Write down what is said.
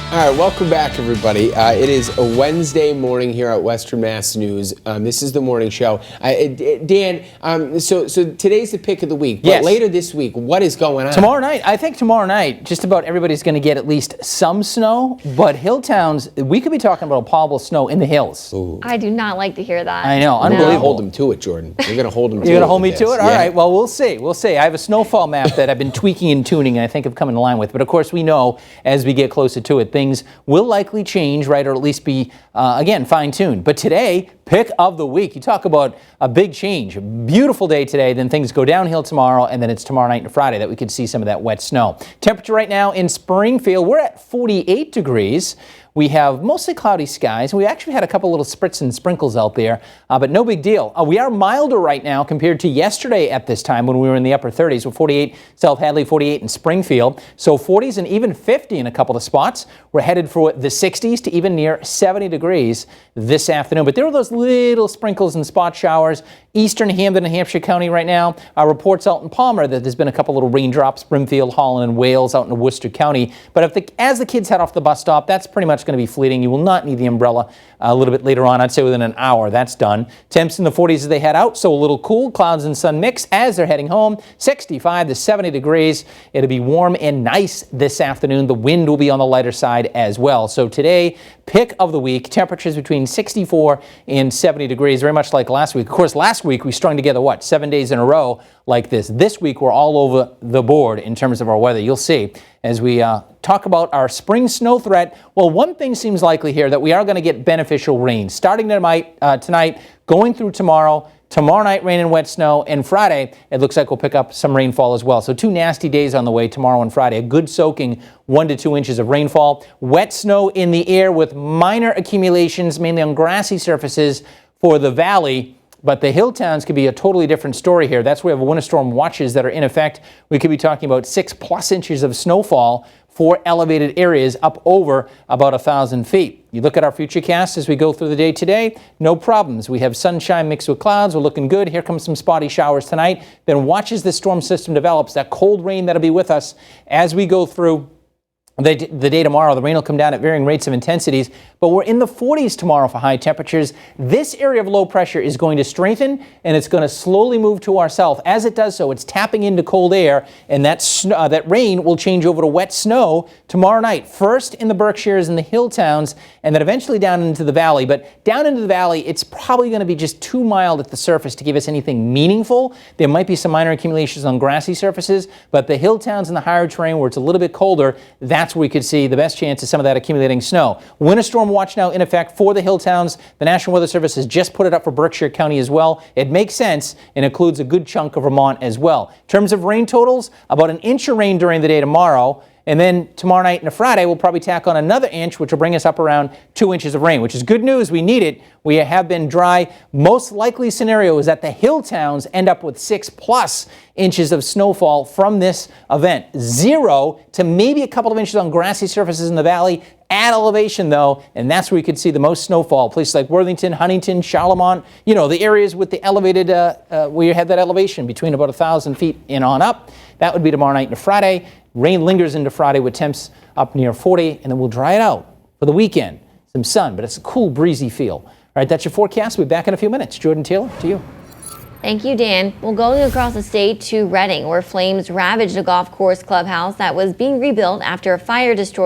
All right, welcome back, everybody. It is a Wednesday morning here at Western Mass News. This is the morning show. Dan, so today's the pick of the week, but Yes. later this week, what is going on? Tomorrow night, I think tomorrow night, just about everybody's going to get at least some snow, but hill towns, we could be talking about plowable snow in the hills. Ooh. I do not like to hear that. I know, You're unbelievable. gonna hold them to it, Jordan. You're going to hold them to it. You're going to hold me with to this. it? All Yeah. right, well, we'll see. We'll see. I have a snowfall map that I've been tweaking and tuning, and I think I've come in line with. But of course, we know as we get closer to it, things will likely change, right, or at least be, again, fine-tuned. But today, pick of the week. You talk about a big change. A beautiful day today, then things go downhill tomorrow, and then it's tomorrow night and Friday that we could see some of that wet snow. Temperature right now in Springfield, we're at 48 degrees. We have mostly cloudy skies. We actually had a couple little spritz and sprinkles out there, but no big deal. We are milder right now compared to yesterday at this time when we were in the upper 30s. We're 48 South Hadley, 48 in Springfield. So 40s and even 50 in a couple of spots. We're headed for the 60s to even near 70 degrees this afternoon. But there are those little sprinkles and spot showers. Eastern Hampden and Hampshire County right now. Reports out in Palmer that there's been a couple little raindrops. Brimfield, Holland, and Wales out in Worcester County. But as the kids head off the bus stop, that's pretty much going to be fleeting. You will not need the umbrella a little bit later on. I'd say within an hour, that's done. Temps in the 40s as they head out, so a little cool. Clouds and sun mix as they're heading home. 65 to 70 degrees. It'll be warm and nice this afternoon. The wind will be on the lighter side as well. So today, pick of the week, temperatures between 64 and 70 degrees, very much like last week. Of course, last week we strung together, 7 days in a row like this. This week we're all over the board in terms of our weather. You'll see as we talk about our spring snow threat. Well, one thing seems likely here, that we are going to get beneficial rain starting tonight, going through tomorrow. Tomorrow night, rain and wet snow, and Friday, it looks like we'll pick up some rainfall as well. So 2 nasty days on the way tomorrow and Friday. A good soaking 1 to 2 inches of rainfall. Wet snow in the air with minor accumulations, mainly on grassy surfaces for the valley. But the hill towns could be a totally different story here. That's where we have winter storm watches that are in effect. We could be talking about 6+ inches of snowfall for elevated areas up over about 1,000 feet. You look at our futurecast as we go through the day today, no problems. We have sunshine mixed with clouds. We're looking good. Here comes some spotty showers tonight. Then watch as this storm system develops. That cold rain that'll be with us as we go through the day tomorrow. The rain will come down at varying rates of intensities, but we're in the 40s tomorrow for high temperatures. This area of low pressure is going to strengthen, and it's going to slowly move to our south. As it does so, it's tapping into cold air, and that rain will change over to wet snow tomorrow night. First in the Berkshires and the hill towns, and then eventually down into the valley. But down into the valley, it's probably going to be just too mild at the surface to give us anything meaningful. There might be some minor accumulations on grassy surfaces, but the hill towns and the higher terrain where it's a little bit colder, that's where we could see the best chance of some of that accumulating snow. Winter storm watch now in effect for the hill towns. The National Weather Service has just put it up for Berkshire County as well. It makes sense and includes a good chunk of Vermont as well. In terms of rain totals, about 1 inch of rain during the day tomorrow. And then tomorrow night and Friday, we'll probably tack on another inch, which will bring us up around 2 inches of rain, which is good news. We need it. We have been dry. Most likely scenario is that the hill towns end up with 6+ inches of snowfall from this event. 0 to maybe a couple of inches on grassy surfaces in the valley at elevation, though, and that's where you could see the most snowfall. Places like Worthington, Huntington, Charlemont, the areas with the elevated, where you have that elevation between about 1,000 feet and on up. That would be tomorrow night and Friday. Rain lingers into Friday with temps up near 40, and then we'll dry it out for the weekend. Some sun, but it's a cool, breezy feel. All right, that's your forecast. We'll be back in a few minutes. Jordan Taylor, to you. Thank you, Dan. We'll go across the state to Reading, where flames ravaged a golf course clubhouse that was being rebuilt after a fire destroyed